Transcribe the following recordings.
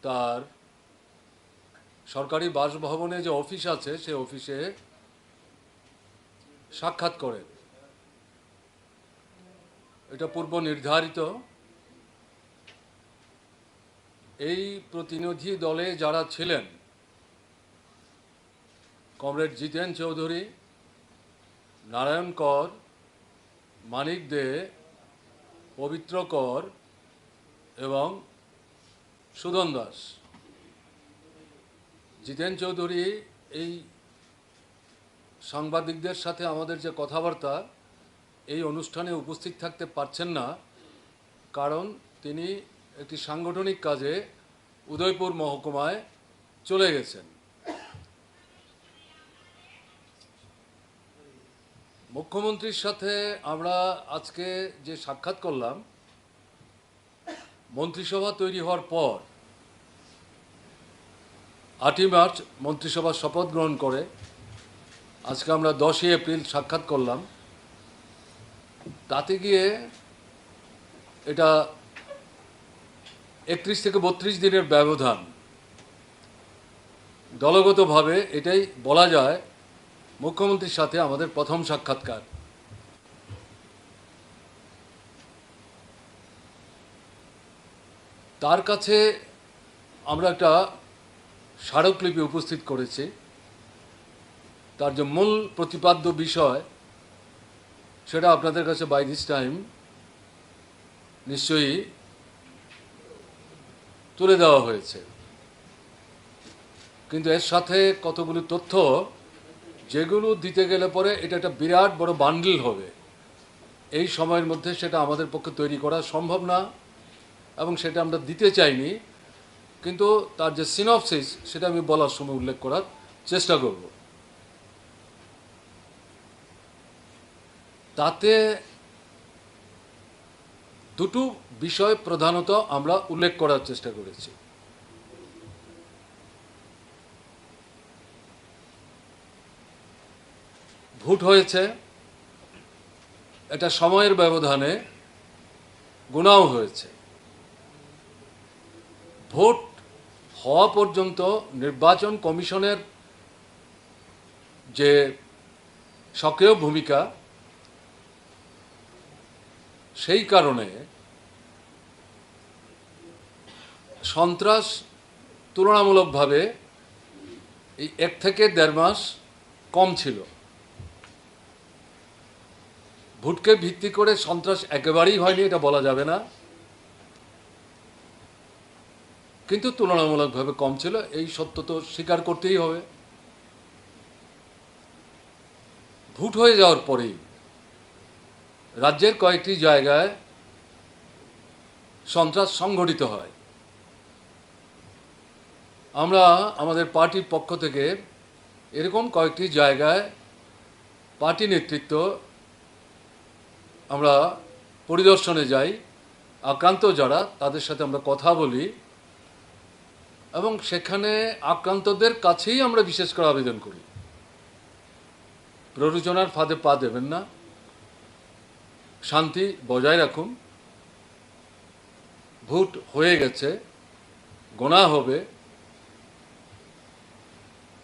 তার সরকারি বাসভবনে যে অফিস আছে সে অফিসে সাক্ষাৎ করেন। এটা পূর্ব নির্ধারিত। এই প্রতিনিধি দলে যারা ছিলেন, কমরেড জিতেন চৌধুরী, নারায়ণ কর, মানিক দে, পবিত্র কর এবং সুদন দাস। জিতেন চৌধুরী এই সাংবাদিকদের সাথে আমাদের যে কথাবার্তা, এই অনুষ্ঠানে উপস্থিত থাকতে পারছেন না, কারণ তিনি একটি সাংগঠনিক কাজে উদয়পুর মহকুমায় চলে গেছেন। মুখ্যমন্ত্রীর সাথে আমরা আজকে যে সাক্ষাৎ করলাম, মন্ত্রিসভা তৈরি হওয়ার পর 8ই মার্চ মন্ত্রিসভা শপথ গ্রহণ করে আজকে আমরা 10ই এপ্রিল সাক্ষাৎ করলাম। তাতে গিয়ে এটা 31 থেকে 32 দিনের ব্যবধান। দলগতভাবে এটাই বলা যায় মুখ্যমন্ত্রীর সাথে আমাদের প্রথম সাক্ষাৎকার। তার কাছে আমরা একটা স্মারকলিপি উপস্থিত করেছি। তার যে মূল প্রতিপাদ্য বিষয় সেটা আপনাদের কাছে বাই দিস টাইম নিশ্চয়ই তুলে দেওয়া হয়েছে, কিন্তু এর সাথে কতগুলো তথ্য যেগুলো দিতে গেলে পরে এটা একটা বিরাট বড় বান্ডিল হবে। এই সময়ের মধ্যে সেটা আমাদের পক্ষে তৈরি করা সম্ভব না এবং সেটা আমরা দিতে চাইনি, কিন্তু তার যে সিনপসিস সেটা আমি বলার সময় উল্লেখ করার চেষ্টা করব। তাতে দুটো বিষয় প্রধানত আমরা উল্লেখ করার চেষ্টা করেছি। ভোট হয়েছে, এটা সময়ের ব্যবধানে গুণাও হয়েছে। ভোট হওয়া পর্যন্ত নির্বাচন কমিশনের যে সক্রিয় ভূমিকা, সেই কারণে সন্ত্রাস তুলনামূলকভাবে এই 1 থেকে 1.5 মাস কম ছিল। ভোটকে ভিত্তি করে সন্ত্রাস একেবারেই হয়নি এটা বলা যাবে না, কিন্তু তুলনামূলকভাবে কম ছিল, এই সত্য তো স্বীকার করতেই হবে। ভোট হয়ে যাওয়ার পরেই রাজ্যের কয়েকটি জায়গায় সন্ত্রাস সংঘটিত হয়। আমরা আমাদের পার্টির পক্ষ থেকে এরকম কয়েকটি জায়গায় পার্টি নেতৃত্ব আমরা পরিদর্শনে যাই, আক্রান্ত যারা তাদের সাথে আমরা কথা বলি এবং সেখানে আক্রান্তদের কাছেই আমরা বিশেষ করে আবেদন করি, প্ররোচনার ফাঁদে পা দেবেন না, শান্তি বজায় রাখুন। ভোট হয়ে গেছে, গোনা হবে,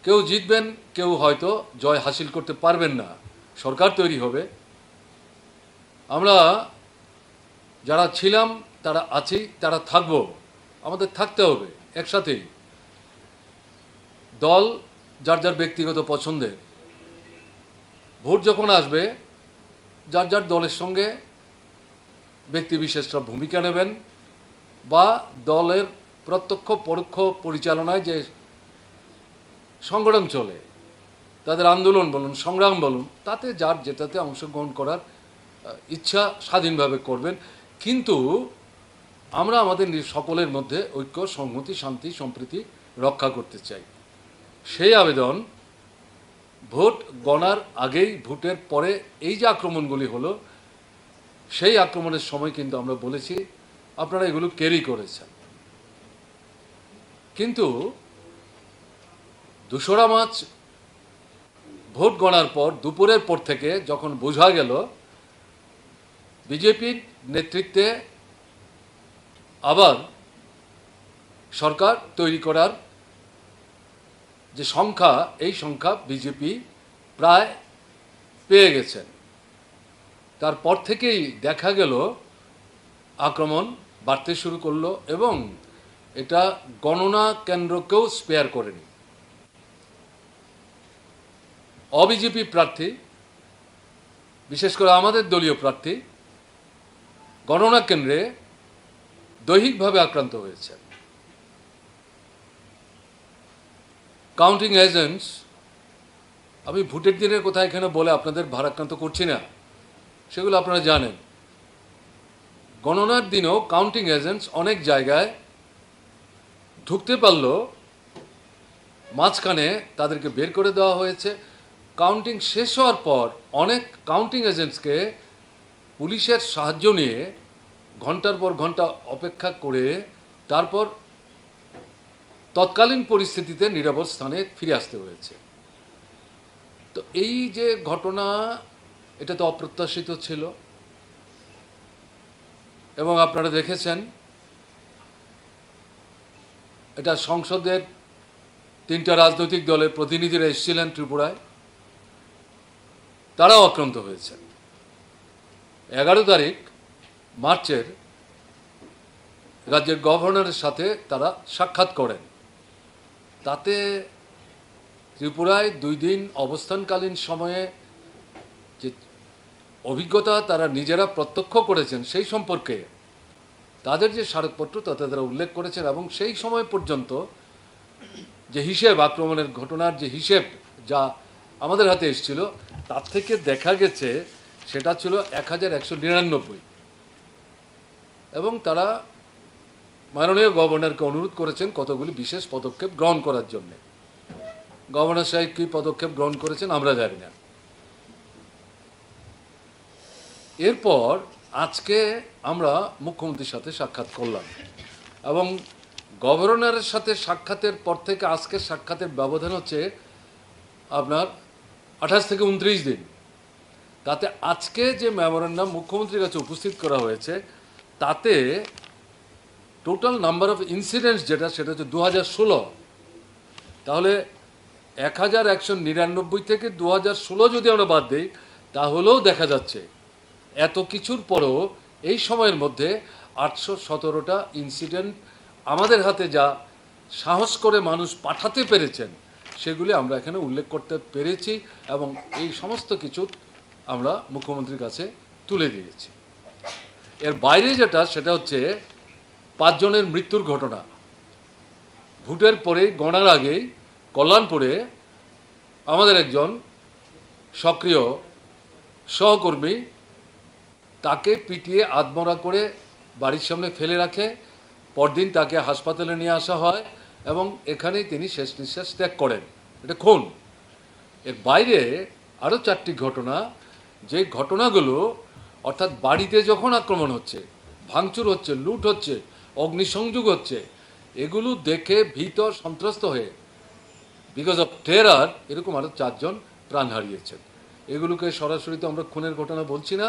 কেউ জিতবেন, কেউ হয়তো জয় হাসিল করতে পারবেন না, সরকার তৈরি হবে। আমরা যারা ছিলাম, তারা আছি, তারা থাকব, আমাদের থাকতে হবে একসাথেই। দল যার যার ব্যক্তিগত পছন্দের, ভোট যখন আসবে যার যার দলের সঙ্গে ব্যক্তিবিশেষরা ভূমিকা নেবেন, বা দলের প্রত্যক্ষ পরোক্ষ পরিচালনায় যে সংগঠন চলে, তাদের আন্দোলন বলুন, সংগ্রাম বলুন, তাতে যার যেটাতে অংশগ্রহণ করার ইচ্ছা স্বাধীনভাবে করবেন। কিন্তু আমরা আমাদের সকলের মধ্যে ঐক্য, সংহতি, শান্তি, সম্প্রীতি রক্ষা করতে চাই। সেই আবেদন ভোট গণার আগেই, ভোটের পরে এই যে আক্রমণগুলি হলো, সেই আক্রমণের সময় কিন্তু আমরা বলেছি আপনারা এগুলো ক্যারি করেছেন। কিন্তু 2রা মার্চ ভোট গণার পর দুপুরের পর থেকে যখন বোঝা গেল বিজেপির নেতৃত্বে আবার সরকার তৈরি করার যে সংখ্যা, এই সংখ্যা বিজেপি প্রায় পেয়ে গেছেন। তারপর থেকেই দেখা গেল আক্রমণ বাড়তে শুরু করলো এবং এটা গণনা কেন্দ্রকেও স্পেয়ার করেনি। অবিজেপি প্রার্থী, বিশেষ করে আমাদের দলীয় প্রার্থী, গণনা কেন্দ্রে দৈহিকভাবে আক্রান্ত হয়েছে। কাউন্টিং এজেন্টস, আমি ভোটের দিনের কথা এখানে বলে আপনাদের ভারাক্রান্ত করছি না, সেগুলো আপনারা জানেন। গণনার দিনেও কাউন্টিং এজেন্টস অনেক জায়গায় ঢুকতে পারল, মাঝখানে তাদেরকে বের করে দেওয়া হয়েছে। কাউন্টিং শেষ হওয়ার পর অনেক কাউন্টিং এজেন্টসকে পুলিশের সাহায্য নিয়ে ঘন্টার পর ঘন্টা অপেক্ষা করে তারপর তৎকালীন পরিস্থিতিতে নিরাপদ স্থানে ফিরে আসতে হয়েছে। তো এই যে ঘটনা, এটা তো অপ্রত্যাশিত ছিল এবং আপনারা দেখেছেন এটা সংসদের 3টা রাজনৈতিক দলের প্রতিনিধিরা এসেছিলেন ত্রিপুরায়, তারাও আক্রান্ত হয়েছেন। 11 তারিখ মার্চের রাজ্যের গভর্নরের সাথে তারা সাক্ষাৎ করেন। তাতে ত্রিপুরায় 2 দিন অবস্থানকালীন সময়ে যে অভিজ্ঞতা তারা নিজেরা প্রত্যক্ষ করেছেন, সেই সম্পর্কে তাদের যে স্মারকপত্র তাতে তারা উল্লেখ করেছেন এবং সেই সময় পর্যন্ত যে হিসেব, আক্রমণের ঘটনার যে হিসেব যা আমাদের হাতে এসেছিল, তার থেকে দেখা গেছে সেটা ছিল 1199 এবং তারা মাননীয় গভর্নরকে অনুরোধ করেছেন কতগুলি বিশেষ পদক্ষেপ গ্রহণ করার জন্য। গভর্নর সাহেব কী পদক্ষেপ গ্রহণ করেছেন আমরা জানি না। এরপর আজকে আমরা মুখ্যমন্ত্রীর সাথে সাক্ষাৎ করলাম এবং গভর্নরের সাথে সাক্ষাতের পর থেকে আজকের সাক্ষাতের ব্যবধান হচ্ছে আপনার 28 থেকে 29 দিন। তাতে আজকে যে মেমোরেন্ডাম মুখ্যমন্ত্রীর কাছে উপস্থিত করা হয়েছে, তাতে টোটাল নাম্বার অফ ইনসিডেন্টস যেটা, সেটা হচ্ছে 2016। তাহলে 1199 থেকে 2016 যদি আমরা বাদ দিই, তাহলেও দেখা যাচ্ছে এত কিছুর পরেও এই সময়ের মধ্যে 817টা ইনসিডেন্ট আমাদের হাতে যা সাহস করে মানুষ পাঠাতে পেরেছেন, সেগুলি আমরা এখানে উল্লেখ করতে পেরেছি এবং এই সমস্ত কিছু আমরা মুখ্যমন্ত্রীর কাছে তুলে দিয়েছি। এর বাইরে যেটা, সেটা হচ্ছে 5 জনের মৃত্যুর ঘটনা। ভোটের পরে গণার আগেই কল্যাণপুরে আমাদের একজন সক্রিয় সহকর্মী, তাকে পিটিয়ে আধমরা করে বাড়ির সামনে ফেলে রাখে। পরদিন তাকে হাসপাতালে নিয়ে আসা হয় এবং এখানেই তিনি শেষ নিঃশ্বাস ত্যাগ করেন। এটা খুন। এর বাইরে আরও 4টি ঘটনা, যে ঘটনাগুলো অর্থাৎ বাড়িতে যখন আক্রমণ হচ্ছে, ভাঙচুর হচ্ছে, লুট হচ্ছে, অগ্নিসংযোগ হচ্ছে, এগুলো দেখে ভীত সন্ত্রস্ত হয়ে বিকজ অফ টেরার এরকম আরও 4 জন প্রাণ হারিয়েছেন। এগুলোকে সরাসরি তো আমরা খুনের ঘটনা বলছি না,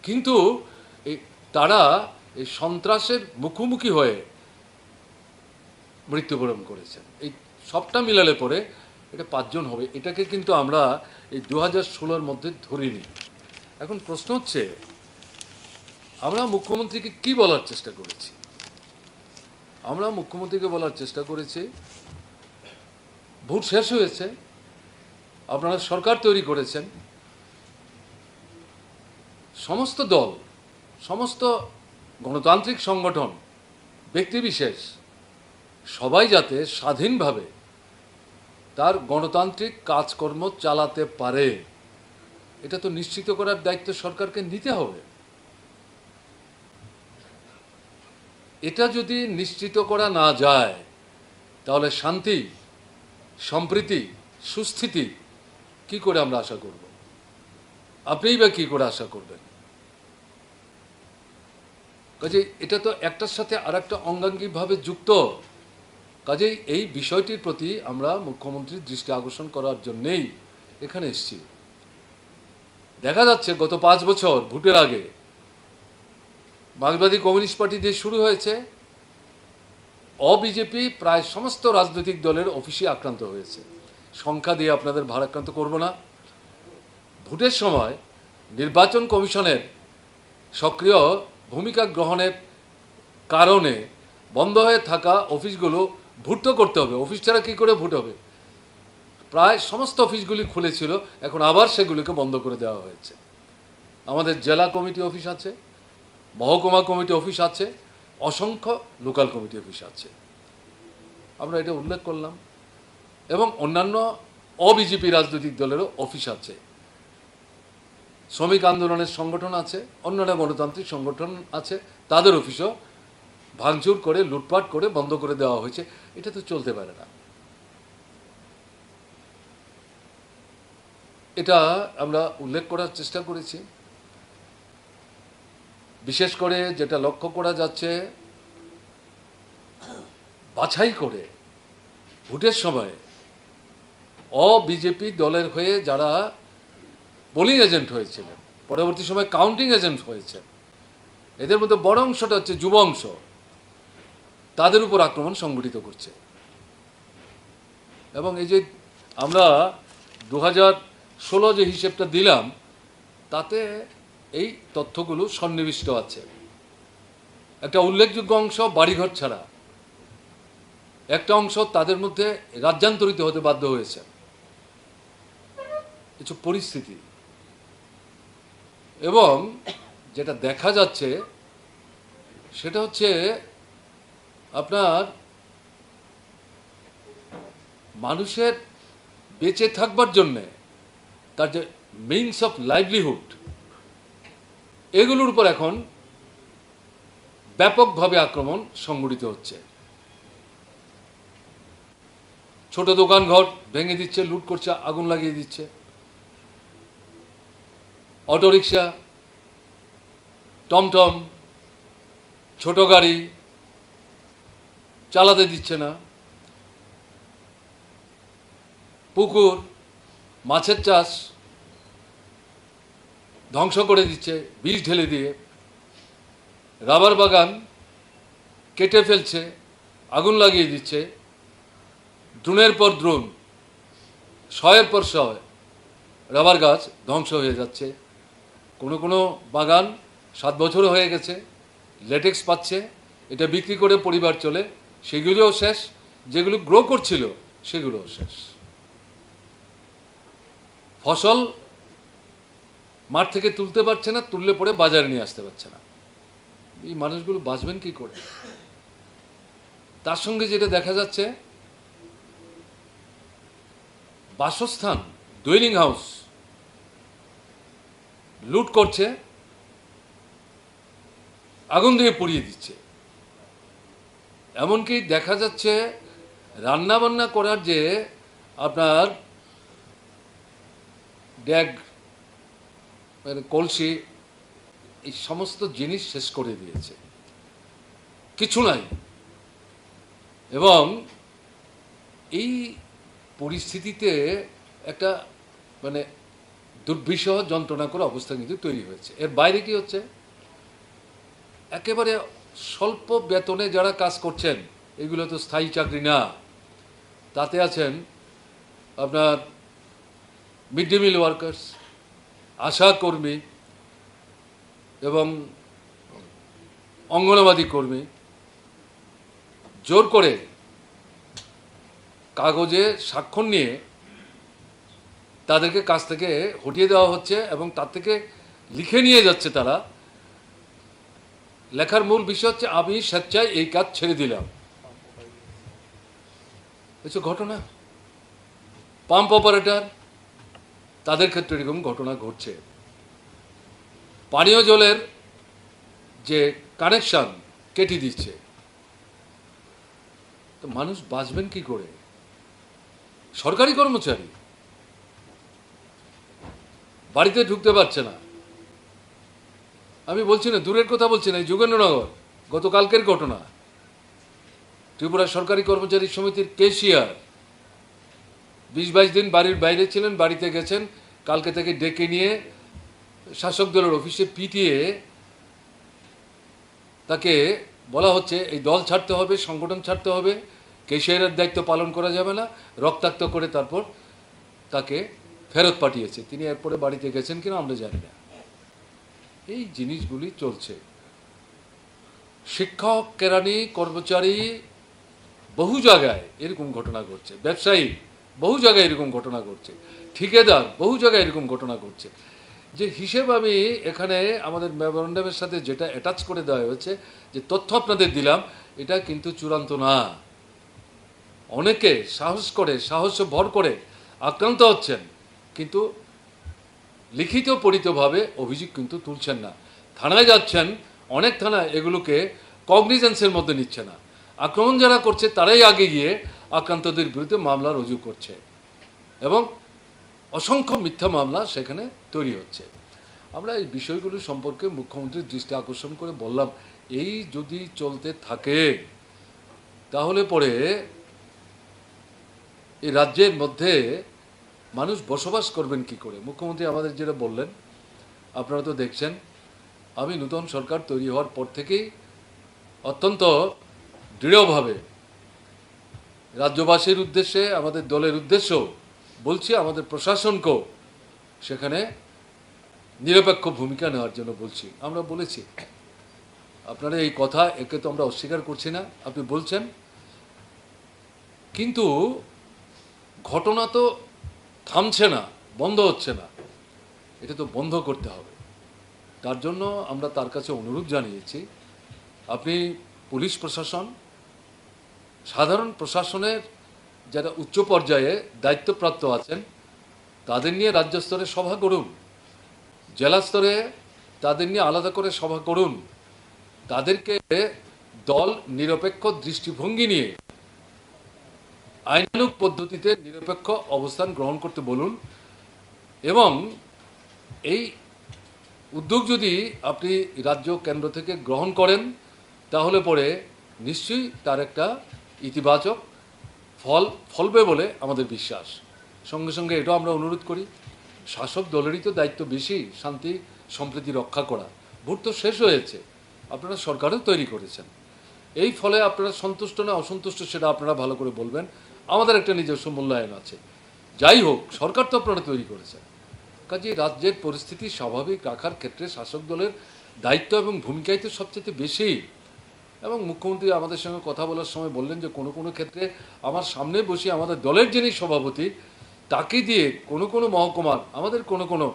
কিন্তু তারা এই সন্ত্রাসের মুখোমুখি হয়ে মৃত্যুবরণ করেছেন। এই সবটা মিলালে পরে এটা 5 জন হবে। এটাকে কিন্তু আমরা এই 2016-র মধ্যে ধরিনি। এখন প্রশ্ন হচ্ছে, আমরা মুখ্যমন্ত্রীকে কি বলার চেষ্টা করেছি? আমরা মুখ্যমন্ত্রীকে বলার চেষ্টা করেছি, ভোট শেষ হয়েছে, আপনারা সরকার তৈরি করেছেন, সমস্ত দল, সমস্ত গণতান্ত্রিক সংগঠন, ব্যক্তিবিশেষ সবাই যাতে স্বাধীনভাবে তার গণতান্ত্রিক কাজকর্ম চালাতে পারে, এটা তো নিশ্চিত করার দায়িত্ব সরকারকে নিতে হবে। এটা যদি নিশ্চিত করা না যায়, তাহলে শান্তি, সম্প্রীতি, সুস্থিতি কি করে আমরা আশা করব? আপনিই বা কি করে আশা করবেন? কাজেই এটা তো একটার সাথে আর একটা অঙ্গাঙ্গিভাবে যুক্ত। কাজেই এই বিষয়টির প্রতি আমরা মুখ্যমন্ত্রীর দৃষ্টি আকর্ষণ করার জন্যেই এখানে এসেছি। দেখা যাচ্ছে গত 5 বছর ভোটের আগে মার্ক্সবাদী কমিউনিস্ট পার্টি দিয়ে শুরু হয়েছে, অবিজেপি প্রায় সমস্ত রাজনৈতিক দলের অফিসে আক্রান্ত হয়েছে। সংখ্যা দিয়ে আপনাদের ভারাক্রান্ত করব না। ভোটের সময় নির্বাচন কমিশনের সক্রিয় ভূমিকা গ্রহণের কারণে বন্ধ হয়ে থাকা অফিসগুলো ভোট তো করতে হবে, অফিস ছাড়া কী করে ভোট হবে। প্রায় সমস্ত অফিসগুলি খুলেছিল, এখন আবার সেগুলিকে বন্ধ করে দেওয়া হয়েছে। আমাদের জেলা কমিটি অফিস আছে, মহকুমা কমিটি অফিস আছে, অসংখ্য লোকাল কমিটি অফিস আছে, আমরা এটা উল্লেখ করলাম। এবং অন্যান্য অবিজেপি রাজনৈতিক দলেরও অফিস আছে, শ্রমিক আন্দোলনের সংগঠন আছে, অন্যান্য গণতান্ত্রিক সংগঠন আছে, তাদের অফিসও ভাঙচুর করে লুটপাট করে বন্ধ করে দেওয়া হয়েছে। এটা তো চলতে পারে না। এটা আমরা উল্লেখ করার চেষ্টা করেছি। বিশেষ করে যেটা লক্ষ্য করা যাচ্ছে, বাছাই করে ভোটের সময় অবিজেপি দলের হয়ে যারা পোলিং এজেন্ট হয়েছিলেন, পরবর্তী সময় কাউন্টিং এজেন্ট হয়েছে, এদের মধ্যে বড় অংশটা হচ্ছে যুব অংশ, তাদের উপর আক্রমণ সংগঠিত করছে। এবং এই যে আমরা 2016 যে হিসেবটা দিলাম, তাতে এই তথ্যগুলো সন্নিবিষ্ট আছে। একটা উল্লেখযোগ্য অংশ বাড়িঘর ছাড়া, একটা অংশ তাদের মধ্যে রাজ্যান্তরিত হতে বাধ্য হয়েছে। কিছু পরিস্থিতি এবং যেটা দেখা যাচ্ছে সেটা হচ্ছে আপনার মানুষের বেঁচে থাকবার জন্যে তার যে মিনস অফ লাইভলিহুড, এগুলোর উপর এখন ব্যাপকভাবে আক্রমণ সংঘটিত হচ্ছে। ছোট দোকান ঘর ভেঙে দিচ্ছে, লুট করছে, আগুন লাগিয়ে দিচ্ছে। অটোরিকশা, টমটম, ছোট গাড়ি চালাতে দিচ্ছে না। পুকুর, মাছের চাষ ধ্বংস করে দিচ্ছে বিষ ঢেলে দিয়ে। রাবার বাগান কেটে ফেলছে, আগুন লাগিয়ে দিচ্ছে। ড্রোনের পর ড্রোন, শয়ের পর শয় রাবার গাছ ধ্বংস হয়ে যাচ্ছে। কোনো কোনো বাগান 7 বছর হয়ে গেছে, লেটেক্স পাচ্ছে, এটা বিক্রি করে পরিবার চলে, সেগুলোও শেষ। যেগুলো গ্রো করছিল সেগুলোও শেষ। ফসল মাঠ থেকে তুলতে পারছে না, তুললে পরে বাজারে নিয়ে আসতে পারছে না। এই মানুষগুলো বাঁচবেন কি করে? তার সঙ্গে যেটা দেখা যাচ্ছে, বাসস্থান, ডুয়েলিং হাউস লুট করছে, আগুন দিয়ে পুড়িয়ে দিচ্ছে। এমনকি দেখা যাচ্ছে রান্না বান্না করার যে আপনার ড্যাগ, কলসি, এই সমস্ত জিনিস শেষ করে দিয়েছে, কিছু নাই। এবং এই পরিস্থিতিতে একটা মানে দুর্বিষহ যন্ত্রণাকর অবস্থা কিন্তু তৈরি হয়েছে। এর বাইরে কি হচ্ছে, একেবারে স্বল্প বেতনে যারা কাজ করছেন, এগুলো তো স্থায়ী চাকরি না। তাতে আছেন আপনার মিড ডে মিল ওয়ার্কার্স, আশা কর্মী এবং অঙ্গনবাদী কর্মী। জোর করে কাগজে স্বাক্ষর নিয়ে তাদেরকে কাজ থেকে হটিয়ে দেওয়া হচ্ছে এবং তার থেকে লিখে নিয়ে যাচ্ছে তারা। লেখার মূল বিষয় হচ্ছে আমি স্বেচ্ছায় এই কাজ ছেড়ে দিলাম। এসব ঘটনা, পাম্প অপারেটর, তাদের ক্ষেত্রে এরকম ঘটনা ঘটছে। পানীয় জলের যে কানেকশন কেটে দিচ্ছে, তো মানুষ বাঁচবেন কি করে? সরকারি কর্মচারী বাড়িতে ঢুকতে পারছে না। আমি বলছি না, দূরের কথা বলছি না, এই যোগেন্দ্রনগর গতকালকের ঘটনা। ত্রিপুরা সরকারি কর্মচারী সমিতির কেশিয়ার 20-22 দিন বাড়ির বাইরে ছিলেন, বাড়িতে গেছেন, কালকে থেকে ডেকে নিয়ে শাসক দলের অফিসে পিটিয়ে তাকে বলা হচ্ছে এই দল ছাড়তে হবে, সংগঠন ছাড়তে হবে, কেশিয়ারের দায়িত্ব পালন করা যাবে না, রক্তাক্ত করে তারপর তাকে ফেরত পাঠিয়েছে। তিনি এরপরে বাড়িতে গেছেন কিনা আমরা জানি না। এই জিনিসগুলি চলছে। শিক্ষক, কেরানি, কর্মচারী বহু জায়গায় এরকম ঘটনা ঘটছে, ব্যবসায়ী বহু জায়গায় এরকম ঘটনা ঘটছে, ঠিকাদার বহু জায়গায় এরকম ঘটনা ঘটছে। যে হিসেব আমি এখানে আমাদের মেমোরেন্ডামের সাথে যেটা অ্যাটাচ করে দেওয়া হয়েছে, যে তথ্য আপনাদের দিলাম, এটা কিন্তু চূড়ান্ত না। অনেকে সাহস করে, সাহস ভর করে আক্রান্ত হচ্ছেন, কিন্তু লিখিত পরিতভাবে অভিযোগ কিন্তু তুলছেন না। থানায় যাচ্ছেন, অনেক থানা এগুলোকে কগনিজেন্সের মধ্যে নিচ্ছে না। আক্রমণ যারা করছে তারাই আগে গিয়ে আক্রান্তদের বিরুদ্ধে মামলা রুজু করছে এবং অসংখ্য মিথ্যা মামলা সেখানে তৈরি হচ্ছে। আমরা এই বিষয়গুলো সম্পর্কে মুখ্যমন্ত্রীর দৃষ্টি আকর্ষণ করে বললাম, এই যদি চলতে থাকে তাহলে পরে এই রাজ্যের মধ্যে মানুষ বসবাস করবেন কি করে। মুখ্যমন্ত্রী আমাদের যেটা বললেন, আপনারা তো দেখছেন, আমি নতুন সরকার তৈরি হওয়ার পর থেকেই অত্যন্ত দৃঢ়ভাবে রাজ্যবাসীর উদ্দেশ্যে, আমাদের দলের উদ্দেশ্যেও বলছি, আমাদের প্রশাসনকেও সেখানে নিরপেক্ষ ভূমিকা নেওয়ার জন্য বলছি। আমরা বলেছি, আপনারা এই কথা, একে তো আমরা অস্বীকার করছি না, আপনি বলছেন, কিন্তু ঘটনা তো থামছে না, বন্ধ হচ্ছে না, এটা তো বন্ধ করতে হবে। তার জন্য আমরা তার কাছে অনুরোধ জানিয়েছি, আপনি পুলিশ প্রশাসন, সাধারণ প্রশাসনের যারা উচ্চ পর্যায়ে দায়িত্বপ্রাপ্ত আছেন, তাদের নিয়ে রাজ্য স্তরে সভা করুন, জেলা স্তরে তাদের নিয়ে আলাদা করে সভা করুন, তাদেরকে দল নিরপেক্ষ দৃষ্টিভঙ্গি নিয়ে আইনানুগ পদ্ধতিতে নিরপেক্ষ অবস্থান গ্রহণ করতে বলুন। এবং এই উদ্যোগ যদি আপনি রাজ্য কেন্দ্র থেকে গ্রহণ করেন, তাহলে পরে নিশ্চয়ই তার একটা ইতিবাচক ফলবে বলে আমাদের বিশ্বাস। সঙ্গে সঙ্গে এটাও আমরা অনুরোধ করি, শাসক দলেরই তো দায়িত্ব বেশি শান্তি সম্প্রীতি রক্ষা করা। ভোট তো শেষ হয়েছে, আপনারা সরকারও তৈরি করেছেন, এই ফলে আপনারা সন্তুষ্ট না অসন্তুষ্ট সেটা আপনারা ভালো করে বলবেন। আমাদের একটা নিজস্ব মূল্যায়ন আছে। যাই হোক, সরকার তো আপনারা তৈরি করেছেন, কাজে রাজ্যের পরিস্থিতি স্বাভাবিক রাখার ক্ষেত্রে শাসক দলের দায়িত্ব এবং ভূমিকাই তো সবচেয়ে বেশি। এবং মুখ্যমন্ত্রী আমাদের সঙ্গে কথা বলার সময় বললেন যে কোনো কোনো ক্ষেত্রে আমার সামনে বসে আমাদের দলের যিনি সভাপতি, তাকে দিয়ে কোনো কোনো মহকুমার আমাদের কোনো কোনো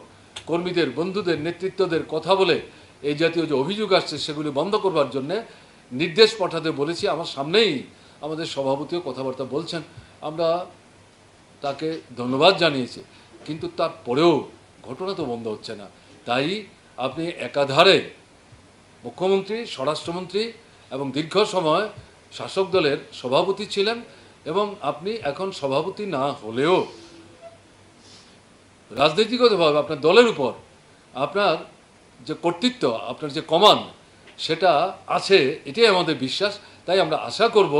কর্মীদের, বন্ধুদের, নেতৃত্বদের কথা বলে এই জাতীয় যে অভিযোগ আসছে সেগুলি বন্ধ করবার জন্যে নির্দেশ পাঠাতে বলেছি। আমার সামনেই আমাদের সভাপতিও কথাবার্তা বলছেন, আমরা তাকে ধন্যবাদ জানিয়েছি, কিন্তু তারপরেও ঘটনা তো বন্ধ হচ্ছে না। তাই আপনি একাধারে মুখ্যমন্ত্রী, স্বরাষ্ট্রমন্ত্রী এবং দীর্ঘ সময় শাসক দলের সভাপতি ছিলেন, এবং আপনি এখন সভাপতি না হলেও রাজনৈতিকভাবে আপনার দলের উপর আপনার যে কর্তৃত্ব, আপনার যে কমান্ড, সেটা আছে, এটাই আমাদের বিশ্বাস। তাই আমরা আশা করব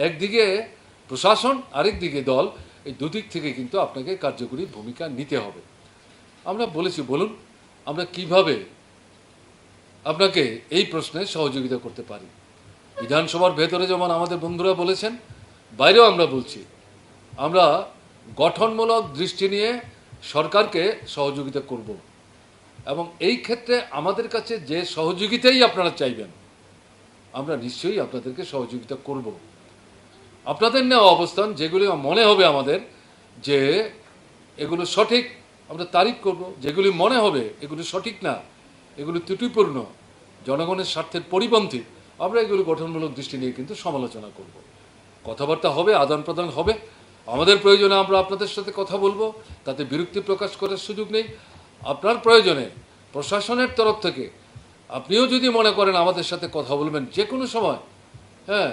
একদিকে প্রশাসন, আরেক দিকে দল, এই দুদিক থেকে কিন্তু আপনাকে কার্যকরী ভূমিকা নিতে হবে। আমরা বলেছি, বলুন আমরা কিভাবে আপনাকে এই প্রশ্নে সহযোগিতা করতে পারি। বিধানসভার ভেতরে যেমন আমাদের বন্ধুরা বলেছেন, বাইরেও আমরা বলছি, আমরা গঠনমূলক দৃষ্টি নিয়ে সরকারকে সহযোগিতা করব, এবং এই ক্ষেত্রে আমাদের কাছে যে সহযোগিতাই আপনারা চাইবেন, আমরা নিশ্চয়ই আপনাদেরকে সহযোগিতা করব। আপনাদের নেওয়া অবস্থান যেগুলি মনে হবে আমাদের যে এগুলো সঠিক, আমরা তারিফ করব। যেগুলি মনে হবে এগুলো সঠিক না, এগুলো ত্রুটিপূর্ণ, জনগণের স্বার্থের পরিপন্থী, আমরা এগুলো গঠনমূলক দৃষ্টি নিয়ে কিন্তু সমালোচনা করব। কথাবার্তা হবে, আদান প্রদান হবে। আমাদের প্রয়োজনে আমরা আপনাদের সাথে কথা বলবো, তাতে বিরক্তি প্রকাশ করার সুযোগ নেই। আপনার প্রয়োজনে প্রশাসনের তরফ থেকে আপনিও যদি মনে করেন আমাদের সাথে কথা বলবেন যে কোনো সময়, হ্যাঁ,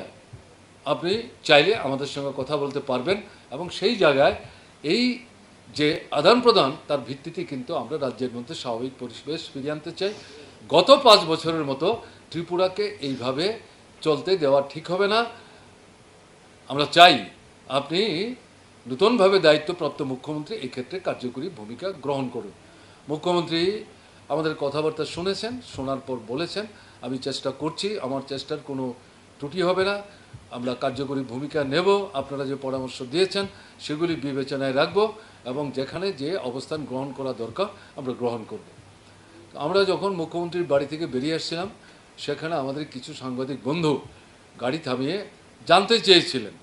আপনি চাইলে আমাদের সঙ্গে কথা বলতে পারবেন। এবং সেই জায়গায় এই যে আদান প্রদান, তার ভিত্তিতে কিন্তু আমরা রাজ্যের মধ্যে স্বাভাবিক পরিবেশ ফিরিয়ে আনতে চাই। গত 5 বছরের মতো ত্রিপুরাকে এইভাবে চলতে দেওয়া ঠিক হবে না। আমরা চাই আপনি নতুনভাবে দায়িত্বপ্রাপ্ত মুখ্যমন্ত্রী এই ক্ষেত্রে কার্যকরী ভূমিকা গ্রহণ করুন। মুখ্যমন্ত্রী আমাদের কথাবার্তা শুনেছেন, শোনার পর বলেছেন আমি চেষ্টা করছি, আমার চেষ্টার কোনো ত্রুটি হবে না, আমরা কার্যকরী ভূমিকা নেব, আপনারা যে পরামর্শ দিয়েছেন সেগুলি বিবেচনায় রাখব এবং যেখানে যে অবস্থান গ্রহণ করা দরকার আমরা গ্রহণ করব। আমরা যখন মুখ্যমন্ত্রীর বাড়ি থেকে বেরিয়ে আসছিলাম সেখানে আমাদের কিছু সাংবাদিক বন্ধু গাড়ি থামিয়ে জানতে চেয়েছিলেন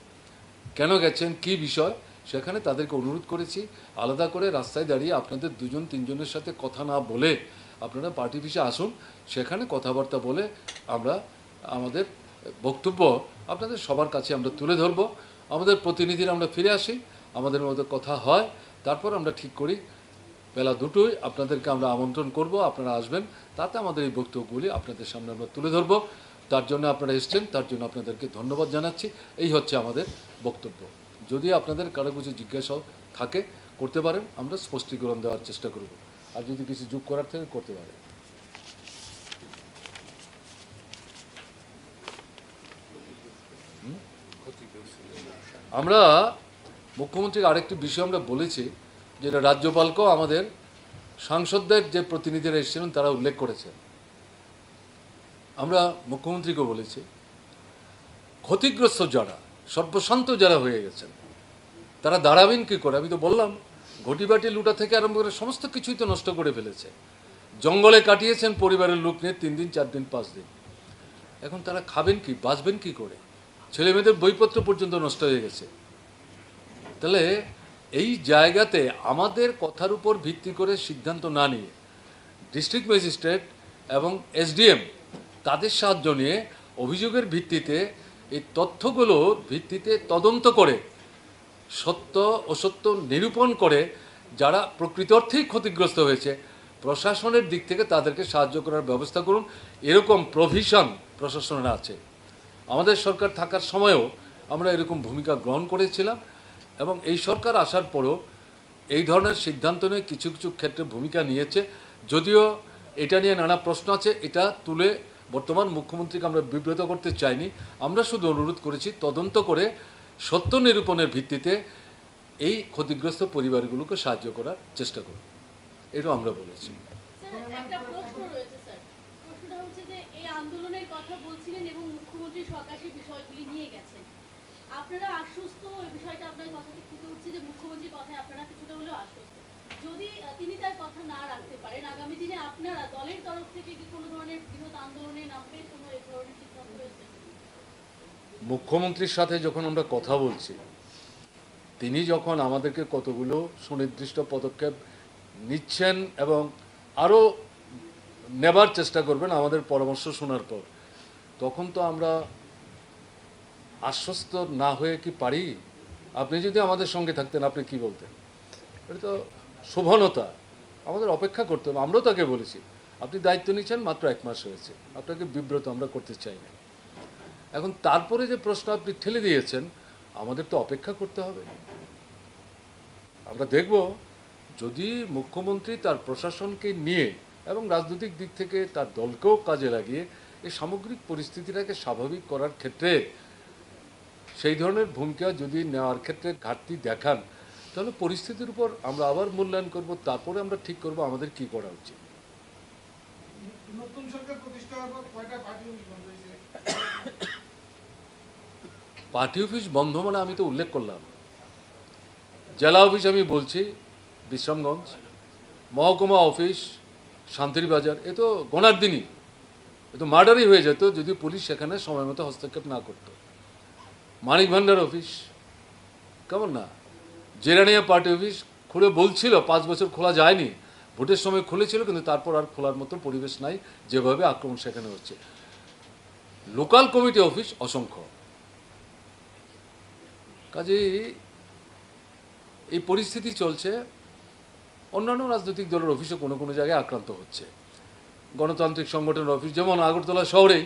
কেন গেছেন, কী বিষয়। সেখানে তাদেরকে অনুরোধ করেছি আলাদা করে রাস্তায় দাঁড়িয়ে আপনাদের দুজন তিনজনের সাথে কথা না বলে আপনারা পার্টি অফিসে আসুন, সেখানে কথাবার্তা বলে আমরা আমাদের বক্তব্য আপনাদের সবার কাছে আমরা তুলে ধরব। আমাদের প্রতিনিধিরা আমরা ফিরে আসি, আমাদের মধ্যে কথা হয়, তারপর আমরা ঠিক করি বেলা দুটোয় আপনাদেরকে আমরা আমন্ত্রণ করব, আপনারা আসবেন, তাতে আমাদের এই বক্তব্যগুলি আপনাদের সামনে আমরা তুলে ধরব। তার জন্য আপনারা এসছেন, তার জন্য আপনাদেরকে ধন্যবাদ জানাচ্ছি। এই হচ্ছে আমাদের বক্তব্য। যদি আপনাদের কারো কিছু জিজ্ঞাসা থাকে করতে পারেন, আমরা স্পষ্টীকরণ দেওয়ার চেষ্টা করব, আর যদি কিছু যোগ করার থাকে করতে পারেন। আমরা মুখ্যমন্ত্রীর আরেকটি বিষয় আমরা বলেছি, যেটা রাজ্যপালকেও আমাদের সাংসদদের যে প্রতিনিধিরা এসেছিলেন তারা উল্লেখ করেছেন। আমরা মুখ্যমন্ত্রীকে বলেছি ক্ষতিগ্রস্ত যারা, সর্বশান্ত যারা হয়ে গেছেন তারা দাঁড়াবেন কী করে। আমি তো বললাম ঘটিবাটি লুটা থেকে আরম্ভ করে সমস্ত কিছুই তো নষ্ট করে ফেলেছে, জঙ্গলে কাটিয়েছেন পরিবারের লোক নিয়ে 3 দিন 4 দিন 5 দিন। এখন তারা খাবেন কি, বাঁচবেন কি করে, ছেলে মেয়েদের বইপত্র পর্যন্ত নষ্ট হয়ে গেছে। তাহলে এই জায়গাতে আমাদের কথার উপর ভিত্তি করে সিদ্ধান্ত না নিয়ে ডিস্ট্রিক্ট ম্যাজিস্ট্রেট এবং এসডিএম তাদের সাহায্য নিয়ে অভিযোগের ভিত্তিতে এই তথ্যগুলোর ভিত্তিতে তদন্ত করে সত্য অসত্য নিরূপণ করে যারা প্রকৃত অর্থেই ক্ষতিগ্রস্ত হয়েছে প্রশাসনের দিক থেকে তাদেরকে সাহায্য করার ব্যবস্থা করুন, এরকম প্রভিশন প্রশাসনের আছে। আমাদের সরকার থাকার সময়ও আমরা এরকম ভূমিকা গ্রহণ করেছিলাম এবং এই সরকার আসার পরও এই ধরনের সিদ্ধান্ত নিয়ে কিছু কিছু ক্ষেত্রে ভূমিকা নিয়েছে। যদিও এটা নিয়ে নানা প্রশ্ন আছে, এটা তুলে বর্তমান মুখ্যমন্ত্রীকে আমরা বিব্রত করতে চাইনি। আমরা শুধু অনুরোধ করেছি তদন্ত করে সত্য নিরূপণের ভিত্তিতে এই ক্ষতিগ্রস্ত পরিবারগুলোকে সাহায্য করার চেষ্টা করুন, এটাও আমরা বলেছি। একটা প্রশ্ন রয়েছে স্যার, প্রশ্নটা হচ্ছে যে এই আন্দোলনের কথা বলছিলেন এবং মুখ্যমন্ত্রী সরকারি বিষয়গুলি নিয়ে গেছেন, আপনারা আশ্বস্ত, এই বিষয়টা আপনার কথা থেকে ফুটে উঠছে যে মুখ্যমন্ত্রীর কথায় আপনারা কিছুটা হলেও আশ্বস্ত। যদি তিনি তার কথা না রাখতে পারেন, আগামী দিনে আপনারা দলের তরফ থেকে কি কোনো ধরনের বৃহৎ আন্দোলনে নামবে, কোনো এই ধরনের সিদ্ধান্ত রয়েছে? মুখ্যমন্ত্রীর সাথে যখন আমরা কথা বলছি, তিনি যখন আমাদেরকে কতগুলো সুনির্দিষ্ট পদক্ষেপ নিচ্ছেন এবং আরও নেবার চেষ্টা করবেন আমাদের পরামর্শ শোনার পর, তখন তো আমরা আশ্বস্ত না হয়ে কি পারি? আপনি যদি আমাদের সঙ্গে থাকতেন আপনি কি বলতেন? এটা তো শোভনতা, আমাদের অপেক্ষা করতে হবে। আমরাও তাকে বলেছি আপনি দায়িত্ব নিচ্ছেন মাত্র 1 মাস হয়েছে, আপনাকে বিব্রত আমরা করতে চাই না। এখন তারপরে যে প্রশ্ন আপনি ঠেলে দিয়েছেন, আমাদের তো অপেক্ষা করতে হবে। আমরা দেখব যদি মুখ্যমন্ত্রী তার প্রশাসনকে নিয়ে এবং রাজনৈতিক দিক থেকে তার দলকেও কাজে লাগিয়ে এই সামগ্রিক পরিস্থিতিটাকে স্বাভাবিক করার ক্ষেত্রে সেই ধরনের ভূমিকা যদি নেওয়ার ক্ষেত্রে ঘাটতি দেখান, তাহলে পরিস্থিতির উপর আমরা আবার মূল্যায়ন করব, তারপরে আমরা ঠিক করব আমাদের কি করা উচিত। নতুন সরকার প্রতিষ্ঠা হওয়ার পর কয়টা পার্টি অফিস বন্ধ হয়েছে? পার্টি অফিস বন্ধ মানে আমি তো উল্লেখ করলাম, জেলা অফিস আমি বলছি বিশ্রামগঞ্জ, মহকুমা অফিস শান্তির বাজার, এ তো গোনার দিনই এ তো মার্ডারই হয়ে যেত যদি পুলিশ সেখানে সময় মতো হস্তক্ষেপ না করত। মানিক ভান্ডার অফিস, কেমন না, জেরানিয়া পার্টি অফিস খুলে বলছিল 5 বছর খোলা যায়নি, ভোটের সময় খুলেছিল কিন্তু তারপর আর খোলার মতো পরিবেশ নাই, যেভাবে আক্রমণ সেখানে হচ্ছে। লোকাল কমিটি অফিস অসংখ্য। কাজেই এই পরিস্থিতি চলছে, অন্যান্য রাজনৈতিক দলের অফিসে কোনো কোনো জায়গায় আক্রান্ত হচ্ছে। গণতান্ত্রিক সংগঠনের অফিস, যেমন আগরতলা শহরেই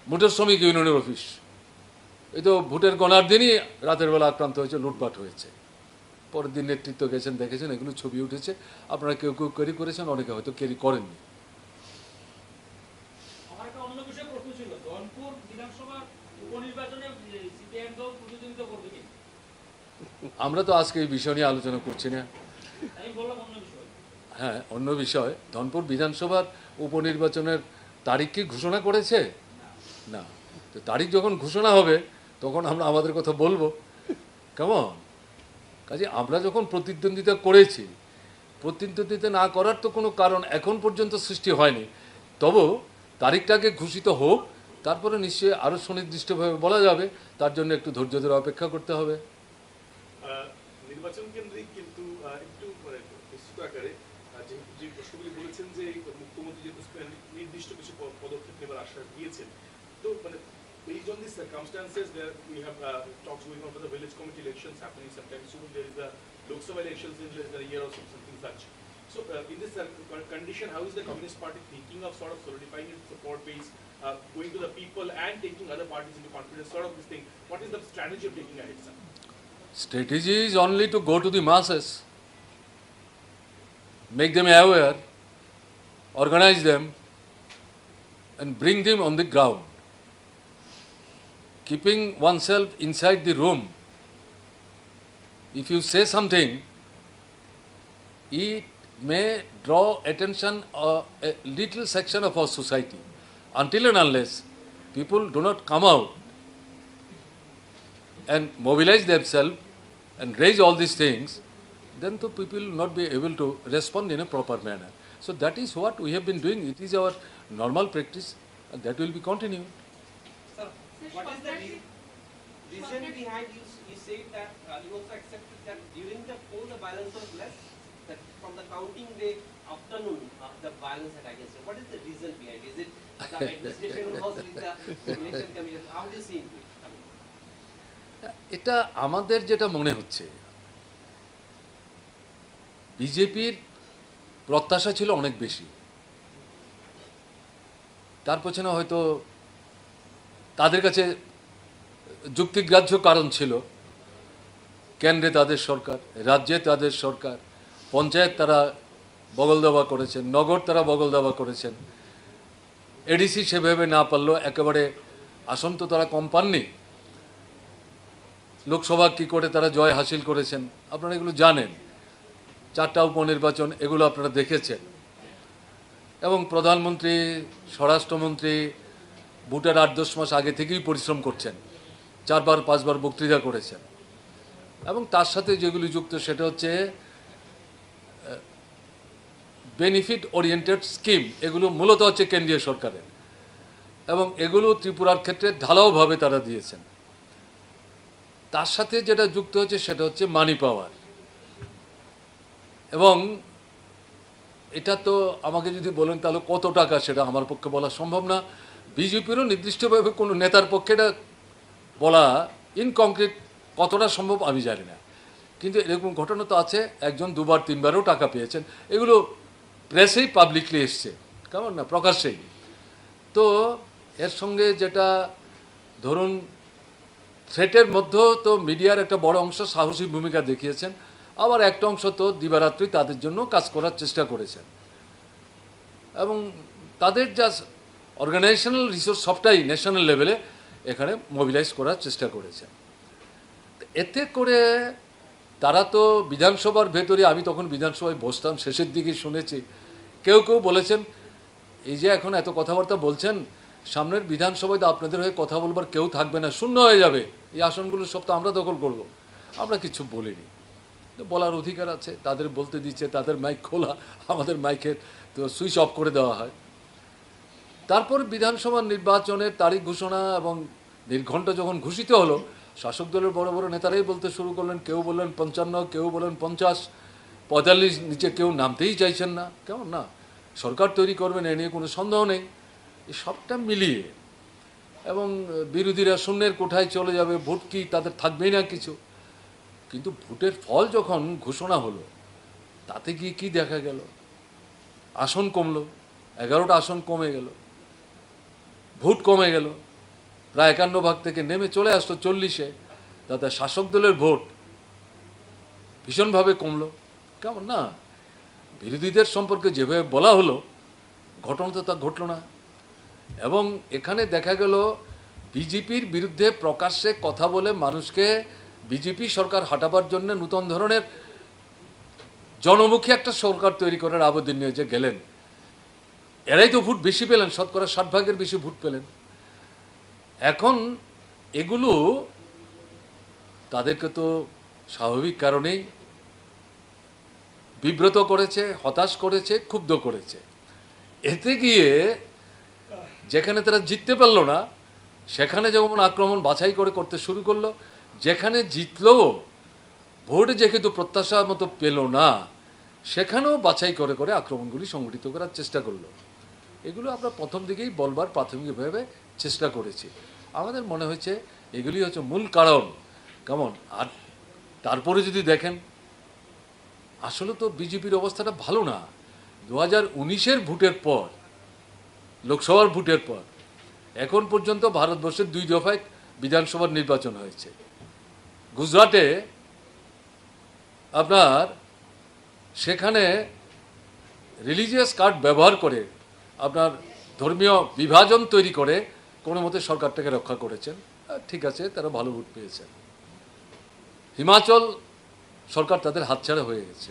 মোটর শ্রমিক ইউনিয়নের অফিস, এই তো ভোটের গণার দিনই রাতের বেলা আক্রান্ত হয়েছে, লুটপাট হয়েছে। পরের দিন নেতৃত্ব গেছেন, দেখেছেন, এগুলো ছবি উঠেছে। আপনারা কেউ কেউ ক্যারি করেছেন, অনেকে হয়তো ক্যারি করেননি। আমার একটা অন্য বিষয়ে প্রশ্ন ছিল, রংপুর বিধানসভার উপনির্বাচনে সিপিআইএম দল প্রতিদ্বন্দ্বিতা করবে কি? আমরা তো আজকে এই বিষয় নিয়ে আলোচনা করছি না। আমি বললাম অন্য বিষয়। হ্যাঁ, অন্য বিষয়, ধনপুর বিধানসভার উপনির্বাচনের তারিখ কি ঘোষণা করেছে? না। তো তারিখ যখন ঘোষণা হবে তখন আমরা আমাদের কথা বলবো, কেমন? কাজে আমরা যখন প্রতিদ্বন্দ্বিতা করেছি, প্রতিদ্বন্দ্বিতা না করার তো কোনো কারণ এখন পর্যন্ত সৃষ্টি হয়নি। তবু তারিখটাকে ঘোষিত হোক, তারপরে নিশ্চয়ই আরও সুনির্দিষ্টভাবে বলা যাবে। তার জন্য একটু ধৈর্য ধরে অপেক্ষা করতে হবে। নির্বাচন কেন্দ্রিক কিন্তু একটু মানে নিশ্চিত আকারে যে প্রশ্নগুলি বলেছেন যে মুখ্যমন্ত্রী যেহেতু নির্দিষ্ট কিছু পদক্ষেপ নেবার আশ্বাস দিয়েছেন, তো মানে based on these circumstances where we have talks going on for the village committee elections happening sometime soon, there is the Lok Sabha elections in less than a year or something such. So in this condition, how is the Communist Party thinking of sort of solidifying its support base, going to the people and taking other parties into confidence, sort of this thing? What is the strategy of taking ahead, sir? Strategy is only to go to the masses, make them aware, organize them, and bring them on the ground. Keeping oneself inside the room, if you say something, it may draw attention of a little section of our society. Until and unless people do not come out and mobilize themselves and raise all these things, then the people will not be able to respond in a proper manner. So that is what we have been doing. It is our normal practice, and that will be continued. Sir, what is the reason behind you say that you also accepted that during the poll the violence was less, that from the counting day afternoon the violence had against you? What is the reason behind? Is it the administration was with the election commission? How do you see it? এটা আমাদের যেটা মনে হচ্ছে, বিজেপির প্রত্যাশা ছিল অনেক বেশি। তার পেছনে হয়তো তাদের কাছে যুক্তিগ্রাহ্য কারণ ছিল। কেন্দ্রে তাদের সরকার, রাজ্যে তাদের সরকার, পঞ্চায়েত তারা বগল দাবা করেছেন, নগর তারা বগল দাবা করেছেন। এডিসি সেভাবে না পারলেও একেবারে আসন তো তারা কম পাননি। লোকসভা কী করে তারা জয় হাসিল করেছেন আপনারা এগুলো জানেন। 4টা উপনির্বাচন, এগুলো আপনারা দেখেছেন। এবং প্রধানমন্ত্রী, স্বরাষ্ট্রমন্ত্রী ভোটের 8-10 মাস আগে থেকেই পরিশ্রম করছেন, 4-5বার বক্তৃতা করেছেন। এবং তার সাথে যেগুলি যুক্ত সেটা হচ্ছে বেনিফিট ওরিয়েন্টেড স্কিম, এগুলো মূলত হচ্ছে কেন্দ্রীয় সরকারের, এবং এগুলো ত্রিপুরার ক্ষেত্রে ঢালাওভাবে তারা দিয়েছেন। তার সাথে যেটা যুক্ত হচ্ছে সেটা হচ্ছে মানি পাওয়ার। এবং এটা তো আমাকে যদি বলেন তাহলে কত টাকা, সেটা আমার পক্ষে বলা সম্ভব না। বিজেপিরও নির্দিষ্টভাবে কোনো নেতার পক্ষে এটা বলা ইনকংক্রিট, কতটা সম্ভব আমি জানি না। কিন্তু এরকম ঘটনা তো আছে, একজন 2-3বারও টাকা পেয়েছেন। এগুলো প্রেসেই পাবলিকলি এসছে, কেমন না, প্রকাশ্যেই। তো এর সঙ্গে যেটা ধরুন থ্রেটের মধ্যেও তো মিডিয়ার একটা বড় অংশ সাহসী ভূমিকা দেখিয়েছেন, আবার একটা অংশ তো দিবারাত্রি তাদের জন্য কাজ করার চেষ্টা করেছেন। এবং তাদের যা অর্গানাইজেশনাল রিসোর্স সবটাই ন্যাশনাল লেভেলে এখানে মোবিলাইজ করার চেষ্টা করেছেন। এতে করে তারা তো বিধানসভার ভেতরে, আমি তখন বিধানসভায় বসতাম, শেষের দিকে শুনেছি কেউ কেউ বলেছেন, এই যে এখন এত কথাবার্তা বলছেন, সামনের বিধানসভায় তো আপনাদের হয়ে কথা বলবার কেউ থাকবে না, শূন্য হয়ে যাবে, এই আসনগুলো সব তো আমরা দখল করব। আমরা কিছু বলিনি, বলার অধিকার আছে, তাদের বলতে দিচ্ছে, তাদের মাইক খোলা, আমাদের মাইকের তো সুইচ অফ করে দেওয়া হয়। তারপর বিধানসভা নির্বাচনের তারিখ ঘোষণা এবং নির্ঘণ্ট যখন ঘোষিত হলো, শাসক দলের বড় বড় নেতারাই বলতে শুরু করলেন, কেউ বললেন 55, কেউ বললেন 50, 45 নিচে কেউ নামতেই চাইছেন না, কেমন না, সরকার তৈরি করবেন এ নিয়ে কোনো সন্দেহ নেই। এই সবটা মিলিয়ে, এবং বিরোধীরা শূন্যের কোঠায় চলে যাবে, ভোট কি তাদের থাকবেই না কিছু। কিন্তু ভোটের ফল যখন ঘোষণা হলো, তাতে গিয়ে কী দেখা গেল, আসন কমলো, 11টা আসন কমে গেল, ভোট কমে গেল, প্রায় 51 থেকে নেমে চলে আসলো 40-এ। তাতে শাসক দলের ভোট ভীষণভাবে কমলো, কেমন না, বিরোধীদের সম্পর্কে যেভাবে বলা হলো, ঘটনা তো তা ঘটল না। এবং এখানে দেখা গেল বিজেপির বিরুদ্ধে প্রকাশ্যে কথা বলে মানুষকে বিজেপি সরকার হাঁটাবার জন্য নূতন ধরনের জনমুখী একটা সরকার তৈরি করার আবেদন নিয়ে যে গেলেন, এরাই তো ভোট বেশি পেলেন, শতকরা 60% বেশি ভোট পেলেন। এখন এগুলো তাদেরকে তো স্বাভাবিক কারণেই বিব্রত করেছে, হতাশ করেছে, ক্ষুব্ধ করেছে। এতে গিয়ে যেখানে তারা জিততে পারল না, সেখানে যেমন আক্রমণ বাছাই করে করতে শুরু করলো, যেখানে জিতলেও ভোট যেহেতু প্রত্যাশা মতো পেল না, সেখানেও বাছাই করে করে আক্রমণগুলি সংগঠিত করার চেষ্টা করলো। এগুলো আমরা প্রথম দিকেই বলবার প্রাথমিকভাবে চেষ্টা করেছি। আমাদের মনে হয়েছে এগুলি হচ্ছে মূল কারণ। কেমন? আর তারপরে যদি দেখেন, আসলে তো বিজেপির অবস্থাটা ভালো না। 2019-এর ভোটের পর, লোকসভার ভোটের পর এখন পর্যন্ত ভারতবর্ষের 2 দফায় বিধানসভার নির্বাচন হয়েছে। গুজরাটে আপনার সেখানে রিলিজিয়াস কার্ড ব্যবহার করে আপনার ধর্মীয় বিভাজন তৈরি করে কোনো মতে সরকারটাকে রক্ষা করেছেন। ঠিক আছে, তারা ভালো ভোট পেয়েছেন। হিমাচল সরকার তাদের হাতছাড়া হয়ে গেছে।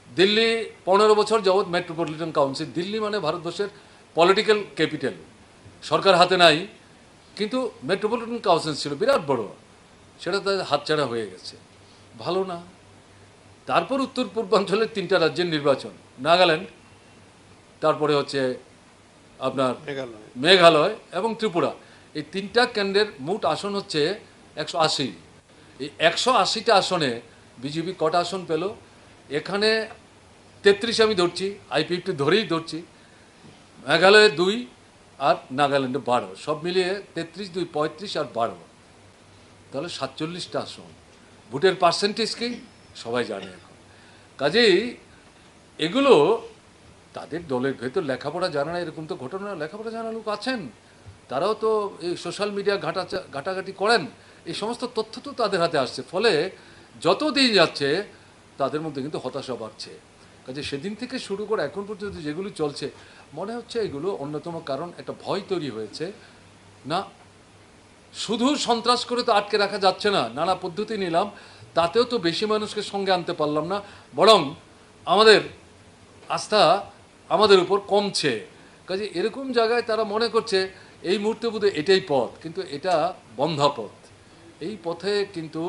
দিল্লি 15 বছর যাবৎ মেট্রোপলিটন কাউন্সিল, দিল্লি মানে ভারতবর্ষের পলিটিক্যাল ক্যাপিটাল, সরকার হাতে নাই, কিন্তু মেট্রোপলিটন কাউন্সিল ছিল বিরাট বড়, সেটা তাদের হাতছাড়া হয়ে গেছে। ভালো না। তারপর উত্তর পূর্বাঞ্চলের 3টা রাজ্যের নির্বাচন, নাগাল্যান্ড, তারপরে হচ্ছে আপনার মেঘালয় এবং ত্রিপুরা। এই 3টা কেন্দ্রের মোট আসন হচ্ছে 180। এই 180টা আসনে বিজেপি কটা আসন পেল? এখানে 33 আমি ধরছি, আইপিএফটি ধরেই ধরছি, মেঘালয়ে 2 আর নাগাল্যান্ডে 12, সব মিলিয়ে 33, 2, 35 আর 12, তাহলে 47টা আসন। ভোটের পার্সেন্টেজ কি সবাই জানে এখন। কাজেই এগুলো তাদের দলের ভেতর লেখাপড়া জানা না, এরকম তো ঘটনা, লেখাপড়া জানা লোক আছেন, তারাও তো এই সোশ্যাল মিডিয়া ঘাটাঘাটি করেন, এই সমস্ত তথ্য তো তাদের হাতে আসছে। ফলে যত দিন যাচ্ছে তাদের মধ্যে কিন্তু হতাশা বাড়ছে। কাজে সেদিন থেকে শুরু করে এখন পর্যন্ত যেগুলো চলছে, মনে হচ্ছে এগুলো অন্যতম কারণ একটা ভয় তৈরি হয়েছে। না, শুধু সন্ত্রাস করে তো আটকে রাখা যাচ্ছে না, নানা পদ্ধতি নিলাম, তাতেও তো বেশি মানুষকে সঙ্গে আনতে পারলাম না, বরং আমাদের আস্থা আমাদের উপর কমছে। কাজে এরকম জায়গায় তারা মনে করছে এই মুহূর্তে বোধহয় এটাই পথ, কিন্তু এটা বন্ধা পথ। এই পথে কিন্তু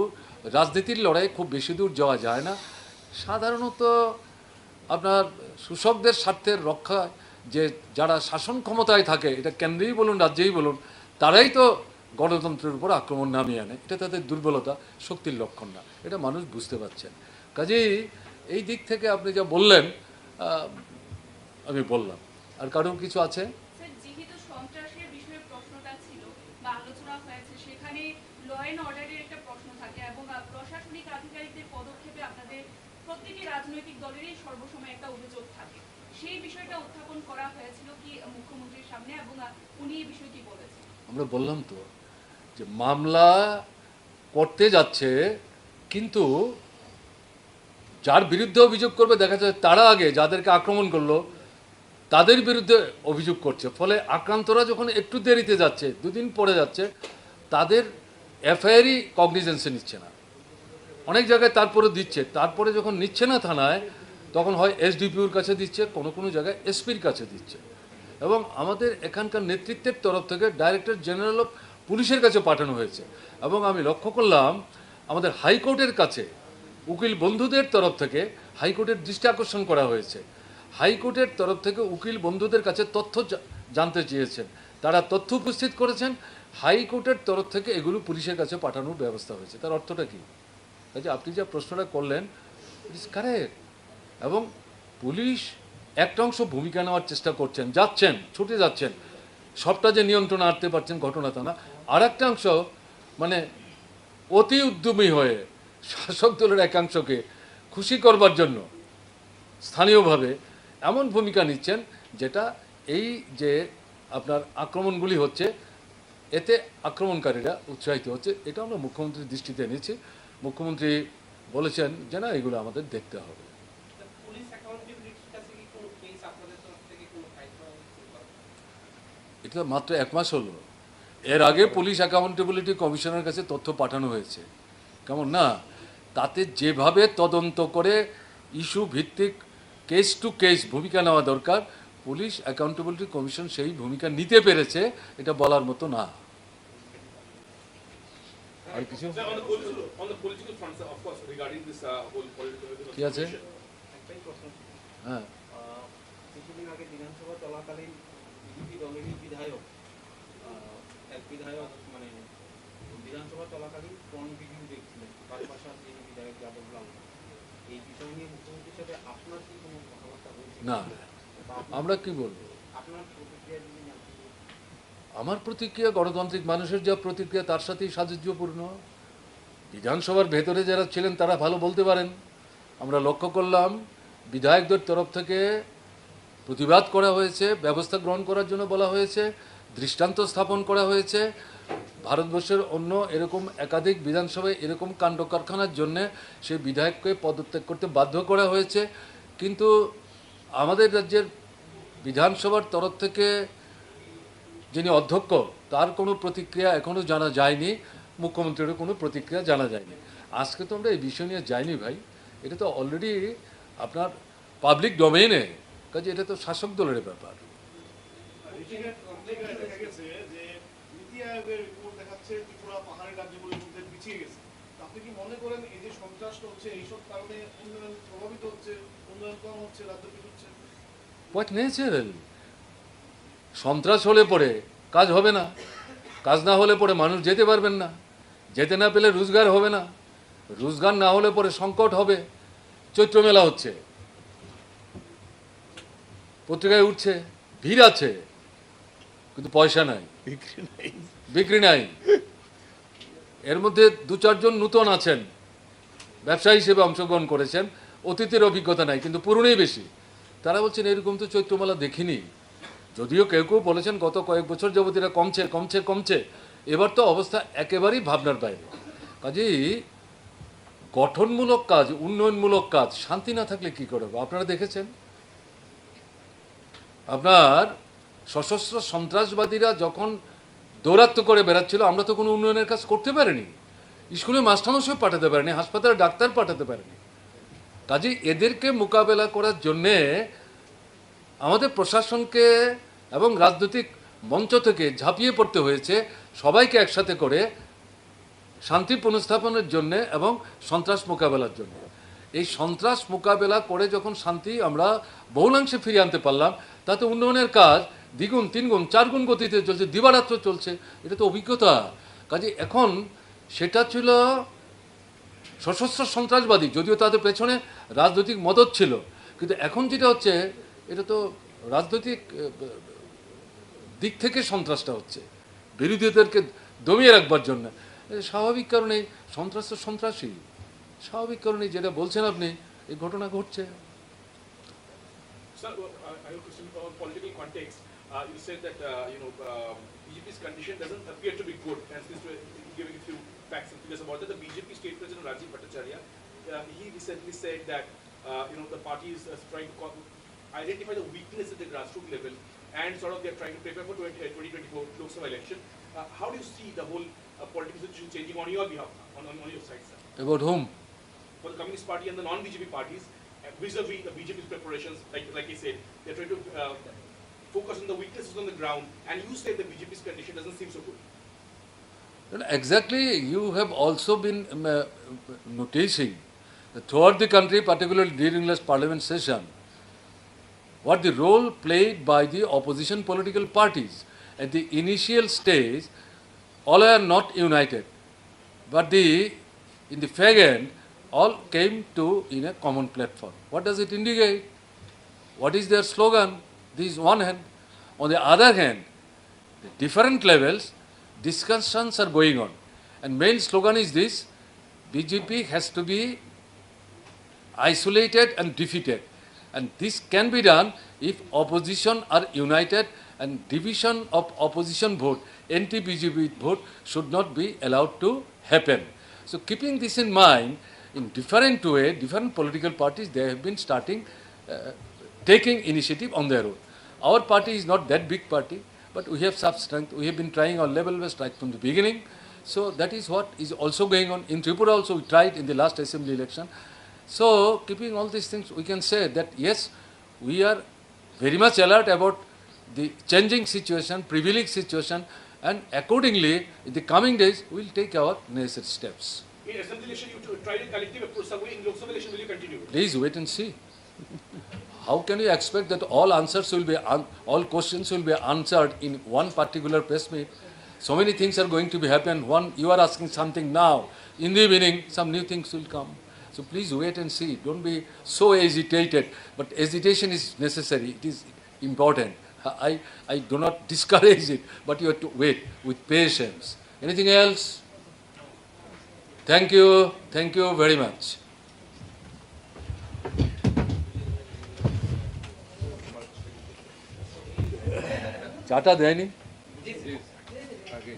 রাজনীতির লড়াই খুব বেশি দূর যাওয়া যায় না। সাধারণত আপনার শোষকদের স্বার্থের রক্ষা, যে যারা শাসন ক্ষমতায় থাকে, এটা কেন্দ্রেই বলুন রাজ্যেই বলুন, তারাই তো গণতন্ত্রের উপর আক্রমণ নামিয়ে আনে। এটা তাদের দুর্বলতা, শক্তির লক্ষণ না, এটা মানুষ বুঝতে পারছেন। কাজেই এই দিক থেকে আপনি যা বললেন আমি বললাম। আর কারোর কিছু আছে? স্যার, যেহেতু সন্ত্রাসের বিষয়ে প্রশ্নটা ছিল বা আলোচনা হয়েছে, সেখানে ল অ্যান্ড অর্ডারের একটা প্রশ্ন থাকে এবং প্রশাসনিক আধিকারিকদের পদক্ষেপে আপনাদের প্রত্যেকটি রাজনৈতিক দলেরই সর্বসময় একটা অভিযোগ থাকে। সেই বিষয়টা উত্থাপন করা হয়েছিল কি মুখ্যমন্ত্রীর সামনে, এবং উনি এই বিষয়টি বলেছেন? আমরা বললাম তো যে মামলা করতে যাচ্ছে, কিন্তু যার বিরুদ্ধে অভিযোগ করবে দেখা যায় তারা আগে যাদেরকে আক্রমণ করলো তাদের বিরুদ্ধে অভিযোগ করছে। ফলে আক্রান্তরা যখন একটু দেরিতে যাচ্ছে, 2 দিন পরে যাচ্ছে, তাদের এফআইআরই কগনিজেন্সে নিচ্ছে না। অনেক জায়গায় তারপরে দিচ্ছে, তারপরে যখন নিচ্ছে না থানায়, তখন হয় এসডিপিওর কাছে দিচ্ছে, কোনো কোনো জায়গায় এসপির কাছে দিচ্ছে। এবং আমাদের এখানকার নেতৃত্বের তরফ থেকে ডাইরেক্টর জেনারেল অফ পুলিশের কাছে পাঠানো হয়েছে। এবং আমি লক্ষ্য করলাম আমাদের হাইকোর্টের কাছে উকিল বন্ধুদের তরফ থেকে হাইকোর্টের দৃষ্টি আকর্ষণ করা হয়েছে। হাইকোর্টের তরফ থেকে উকিল বন্ধুদের কাছে তথ্য জানতে চেয়েছেন, তারা তথ্য উপস্থিত করেছেন, হাইকোর্টের তরফ থেকে এগুলো পুলিশের কাছে পাঠানোর ব্যবস্থা হয়েছে। তার অর্থটা কি? কাজে আপনি যা প্রশ্নটা করলেন ইট ইজ কারেক্ট। এবং পুলিশ একটা অংশ ভূমিকা নেওয়ার চেষ্টা করছেন, যাচ্ছেন, ছুটে যাচ্ছেন, সবটা যে নিয়ন্ত্রণে আনতে পারছেন ঘটনা তা না। আর একটা অংশ মানে অতি উদ্যমী হয়ে শাসক দলের একাংশকে খুশি করবার জন্য স্থানীয়ভাবে এমন ভূমিকা নিচ্ছেন, যেটা এই যে আপনার আক্রমণগুলি হচ্ছে এতে আক্রমণকারীরা উৎসাহিত হচ্ছে। এটা আমরা মুখ্যমন্ত্রীর দৃষ্টিতে এনেছি। মুখ্যমন্ত্রী বলেছেন যে না, এগুলো আমাদের দেখতে হবে। পুলিশ অ্যাকাউন্টেবিলিটির কাছে কি কোনো কেস আপনাদের তরফ থেকে কোনো ফাইল করা হয়েছে? এটা মাত্র 1 মাস হলো। এর আগে পুলিশ অ্যাকাউন্টেবিলিটি কমিশনের কাছে তথ্য পাঠানো হয়েছে। কেমন না, তাতে যেভাবে তদন্ত করে ইস্যু ভিত্তিক কেস টু কেস ভূমিকা নেওয়া দরকার, পুলিশ অ্যাকাউন্টেবিলিটি কমিশন সেই ভূমিকা নিতে পেরেছে, এটা বলার মতো না। আর কিছু Sir, on the political front, sir, of course, regarding this whole political কি আছে? situation. একটাই প্রশ্ন। হ্যাঁ, কিছুদিন আগে বিধানসভা চলাকালীন বিজেপি দলেরই বিধায়ক এক বিধায়ক মানে বিধানসভা চলাকালীন ফ্রন্ট ভিডিও দেখছিলেন বাগবাসার যিনি বিধায়ক যাদব লাল। এই বিষয় নিয়ে মুখ্যমন্ত্রীর সাথে আপনার কি কোনো কথাবার্তা হয়েছে? না, আমরা কি বলবো? আপনার প্রতিক্রিয়া যদি জানতে চাই। আমার প্রতিক্রিয়া গণতান্ত্রিক মানুষের যা প্রতিক্রিয়া তার সাথেই সাযুজ্যপূর্ণ। বিধানসভার ভেতরে যারা ছিলেন তারা ভালো বলতে পারেন। আমরা লক্ষ্য করলাম বিধায়কদের তরফ থেকে প্রতিবাদ করা হয়েছে, ব্যবস্থা গ্রহণ করার জন্য বলা হয়েছে, দৃষ্টান্ত স্থাপন করা হয়েছে। ভারতবর্ষের অন্য এরকম একাধিক বিধানসভায় এরকম কাণ্ড কারখানার জন্যে সেই বিধায়ককে পদত্যাগ করতে বাধ্য করা হয়েছে। কিন্তু আমাদের রাজ্যের বিধানসভার তরফ থেকে যিনি অধ্যক্ষ তার কোনো প্রতিক্রিয়া এখনও জানা যায়নি, মুখ্যমন্ত্রীরও কোনো প্রতিক্রিয়া জানা যায়নি। আজকে তো আমরা এই বিষয় নিয়ে যাইনি ভাই, এটা তো অলরেডি আপনার পাবলিক ডোমেইনে, কাজে এটা তো শাসক দলের ব্যাপার। দেখা গেছে যে নীতি আয়োগের রিপোর্ট দেখাচ্ছে ত্রিপুরা পাহাড়ি রাজ্যগুলির মধ্যে পিছিয়ে গেছে। আপনি কি মনে করেন এই যে সন্ত্রাসটা হচ্ছে এইসব কারণে উন্নয়ন প্রভাবিত হচ্ছে, উন্নয়ন কম হচ্ছে, রাজ্য পিছুচ্ছে? হোয়াট ন্যাচারাল, সন্ত্রাস হলে পরে কাজ হবে না, কাজ না হলে পরে মানুষ যেতে পারবেন না, যেতে না পেলে রোজগার হবে না, রোজগার না হলে পরে সংকট হবে। চৈত্র মেলা হচ্ছে, পত্রিকায় উঠছে, ভিড় আছে, কিন্তু পয়সা নাই, বিক্রি নাই। এর মধ্যে দু চারজন নূতন আছেন, ব্যবসায়ী হিসেবে অংশগ্রহণ করেছেন, অতীতের অভিজ্ঞতা নাই, কিন্তু পুরনোই বেশি। তারা বলছেন এরকম তো চৈত্রমেলা দেখিনি। যদিও কেউ কেউ বলেছেন গত কয়েক বছর যাবত এরা কমছে কমছে কমছে, এবার তো অবস্থা একেবারেই ভাবনার বাইরে। কাজেই গঠনমূলক কাজ, উন্নয়নমূলক কাজ শান্তি না থাকলে কি করবে? আপনারা দেখেছেন আপনার সশস্ত্র সন্ত্রাসবাদীরা যখন দৌরাত্ম্য করে বেড়াচ্ছিল, আমরা তো কোনো উন্নয়নের কাজ করতে পারিনি, স্কুলে মাস্টারমশাই পাঠাতে পারিনি, হাসপাতালে ডাক্তার পাঠাতে পারিনি। কাজেই এদেরকে মোকাবেলা করার জন্যে আমাদের প্রশাসনকে এবং রাজনৈতিক মঞ্চ থেকে ঝাঁপিয়ে পড়তে হয়েছে, সবাইকে একসাথে করে শান্তি পুনঃস্থাপনের জন্য এবং সন্ত্রাস মোকাবেলার জন্য। এই সন্ত্রাস মোকাবেলা করে যখন শান্তি আমরা বহুলাংশে ফিরিয়ে আনতে পারলাম, তাতে উন্নয়নের কাজ দ্বিগুণ তিনগুণ চারগুণ গতিতে চলছে, দিবারাত্র চলছে। এটা তো অভিজ্ঞতা। কাজে এখন সেটা ছিল সশস্ত্র সন্ত্রাসবাদী, যদিও তাদের পেছনে রাজনৈতিক মদত ছিল, কিন্তু এখন যেটা হচ্ছে এটা তো রাজনৈতিক দিক থেকে সন্ত্রাসটা হচ্ছে, বিরোধীদেরকে দমিয়ে রাখবার জন্য। স্বাভাবিক কারণেই সন্ত্রাস তো সন্ত্রাসী, স্বাভাবিক কারণেই যেটা বলছেন আপনি, এই ঘটনা ঘটছে। Sir, I have a question on political context. You said that BJP's condition doesn't appear to be good, and since we're giving a few facts and figures about that, the BJP state president Rajiv Bhattacharya, he recently said that the party is trying to identify the weakness at the grassroots level, and sort of they're trying to prepare for 2024 Lok Sabha election. How do you see the whole political situation changing on your behalf, on your side, sir? About whom? For the Communist Party and the non-BJP parties, vis-a-vis the BJP's preparations, like I said, they're trying to focus on the weaknesses on the ground, and you say the BJP's condition doesn't seem so good. Exactly, you have also been noticing that throughout the country, particularly during last parliament session, what the role played by the opposition political parties. At the initial stage, all are not united, but in the fag end, all came to in a common platform. What does it indicate? What is their slogan? This is one hand. On the other hand, the different levels, discussions are going on. And main slogan is this: BJP has to be isolated and defeated. And this can be done if opposition are united, and division of opposition vote, anti-BJP vote, should not be allowed to happen. So keeping this in mind, in different way, different political parties, they have been starting taking initiative on their own. Our party is not that big party, but we have some strength. We have been trying our level best right from the beginning. So that is what is also going on. In Tripura also we tried in the last assembly election. So keeping all these things, we can say that yes, we are very much alert about the changing situation, prevailing situation, and accordingly, in the coming days, we will take our necessary steps. In assembly election, you tried a collective approach. So in Lok Sabha election, will you continue? Please wait and see. How can you expect that all answers will be, all questions will be answered in one particular press meet? So many things are going to be happen. One, you are asking something now. In the evening, some new things will come. So please wait and see. Don't be so agitated. But agitation is necessary. It is important. I do not discourage it, but you have to wait with patience. Anything else? Thank you. Thank you very much. চাটা দেয়নি? Yes. আগে